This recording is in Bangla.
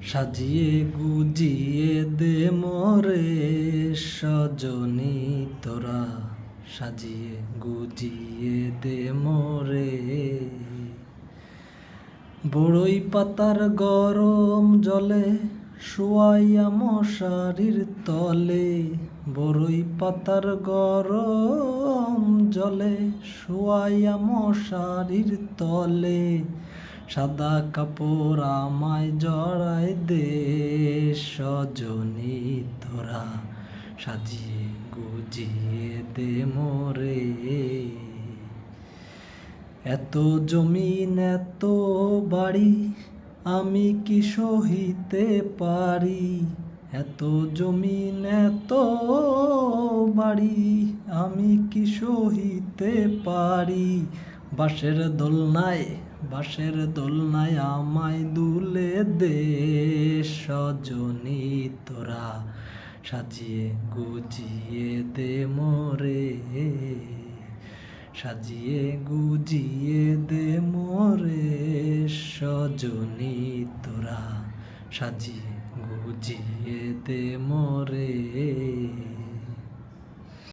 সাজিয়ে গুজিয়ে দে মোরে সজনী তোরা, সাজিয়ে গুজিয়ে দে মোরে। বড়ই পাতার গরম জলে শুয়াইয়া মশারির তলে, বড়ই পাতার গরম জলে শুয়াইয়া মশারির তলে, সাদা কাপড় আমায় জড়াই দে সজনী তোরা, সাজিয়ে গুজিয়ে দে মোরে। এত জমিন এত বাড়ি আমি কি সহিতে পারি, এত জমিন এত বাড়ি আমি কি সহিতে পারি। বাঁশের দোলনায় আমায় দুলে দে সজনী তোরা, সাজিয়ে গুজিয়ে দে মোরে, সাজিয়ে গুজিয়ে দে মোরে সজনী তোরা, সাজিয়ে গুজিয়ে দে মোরে।